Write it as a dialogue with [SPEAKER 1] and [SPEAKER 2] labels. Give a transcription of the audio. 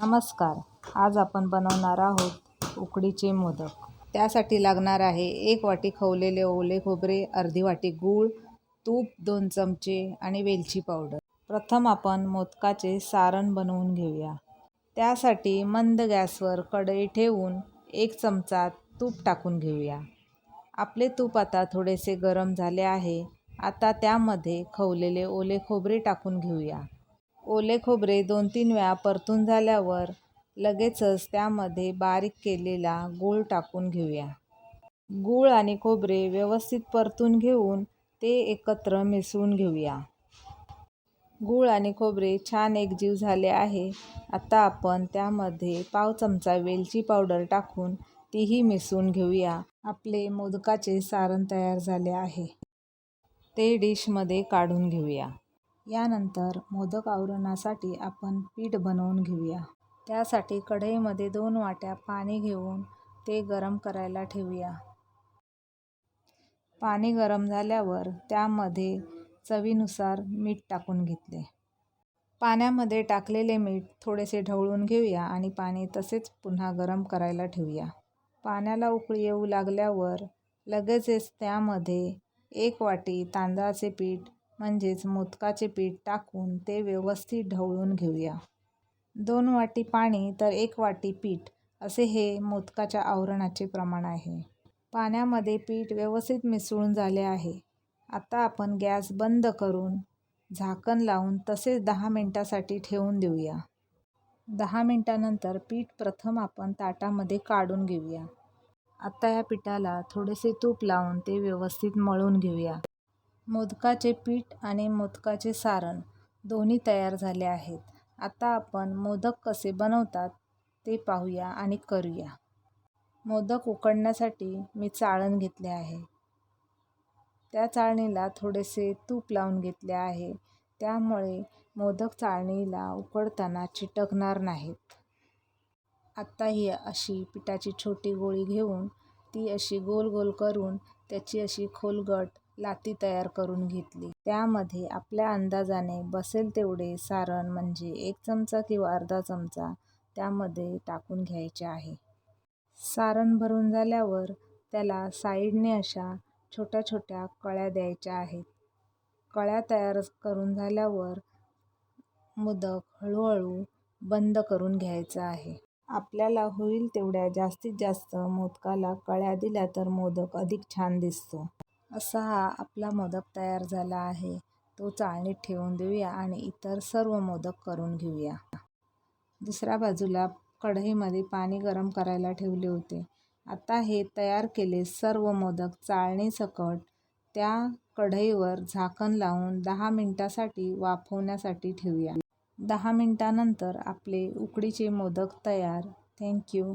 [SPEAKER 1] नमस्कार. आज आपण बनवणार आहोत उकडीचे मोदक. त्यासाठी लागणार आहे 1 वाटी खवलेले ओले खोबरे, अर्धी वाटी गूळ, तूप 2 चमचे आणि वेलची पावडर. प्रथम आपण मोदकाचे सारण बनवून घेऊया. त्यासाठी मंद गॅसवर कढई ठेवून 1 चमचा तूप टाकून घेऊया. आपले तूप आता थोडेसे गरम झाले आहे. आता त्यामध्ये खवलेले ओले खोबरे टाकून घेऊया. ओले खोबरे 2-3 वेळा परतून झाल्यावर लगेचच त्यामध्ये बारीक केलेला गूळ टाकून घेऊया. गूळ आणि खोबरे व्यवस्थित परतून घेऊन ते एकत्र मिसळून घेऊया. गूळ आणि खोबरे छान एकजीव झाले आहे. आता आपण त्यामध्ये पाव चमचा वेलची पावडर टाकून तीही मिसळून घेऊया. आपले मोदकाचे सारण तयार झाले आहे. ते डिशमध्ये काढून घेऊया. यानंतर मोदक आवरणासाठी आपण पीठ बनवून घेऊया. त्यासाठी कढईमध्ये 2 वाट्या पाणी घेऊन ते गरम करायला ठेवूया. पाणी गरम झाल्यावर त्यामध्ये चवीनुसार मीठ टाकून घेतले. पाण्यामध्ये टाकलेले मीठ थोडेसे ढवळून घेऊया आणि पाणी तसेच पुन्हा गरम करायला ठेवूया. पाण्याला उकळी येऊ लागल्यावर लगेचच त्यामध्ये 1 वाटी तांदळाचे पीठ म्हणजेच मोदकाचे पीठ टाकून ते व्यवस्थित ढवळून घेऊया. 2 वाटी पाणी तर 1 वाटी पीठ असे हे मोदकाच्या आवरणाचे प्रमाण आहे. पाण्यामध्ये पीठ व्यवस्थित मिसळून झाले आहे. आता आपण गॅस बंद करून झाकण लावून तसेच 10 मिनिटांसाठी ठेवून देऊया. 10 मिनिटांनंतर पीठ प्रथम आपण ताटामध्ये काढून घेऊया. आता या पिठाला थोडेसे तूप लावून ते व्यवस्थित मळून घेऊया. मोदकाचे पीठ आणि मोदकाचे सारण दोन्ही तयार झाले आहेत. आता आपण मोदक कसे बनवतात ते पाहूया आणि करूया. मोदक उकडण्यासाठी मी चाळण घेतले आहे. त्या चाळणीला थोडेसे तूप लावून घेतले आहे. त्यामुळे मोदक चाळणीला उकडताना चिटकणार नाहीत. आता ही अशी पिठाची छोटी गोळी घेऊन ती अशी गोल गोल करून त्याची अशी खोलगट लाती तयार करून घेतली. त्यामध्ये आपल्या अंदाजाने बसेल तेवढे सारण म्हणजे 1 चमचा किंवा अर्धा चमचा त्यामध्ये टाकून घ्यायचे आहे. सारण भरून झाल्यावर त्याला साईडने अशा छोट्या छोट्या कळ्या द्यायच्या आहेत. कळ्या तयार करून झाल्यावर मोदक हळूहळू बंद करून घ्यायचा आहे. आपल्याला होईल तेवढ्या जास्तीत जास्त मोदकाला कळ्या दिल्या तर मोदक अधिक छान दिसतो. असा हा आपला मोदक तयार झाला आहे. तो चाळणीत ठेवून देऊया आणि इतर सर्व मोदक करून घेऊया. दुसऱ्या बाजूला कढईमध्ये पाणी गरम करायला ठेवले होते. आता हे तयार केले सर्व मोदक चाळणीसकट त्या कढईवर झाकण लावून 10 मिनिटांसाठी वाफवण्यासाठी ठेवूया. 10 मिनिटांनंतर आपले उकडीचे मोदक तयार. थँक्यू.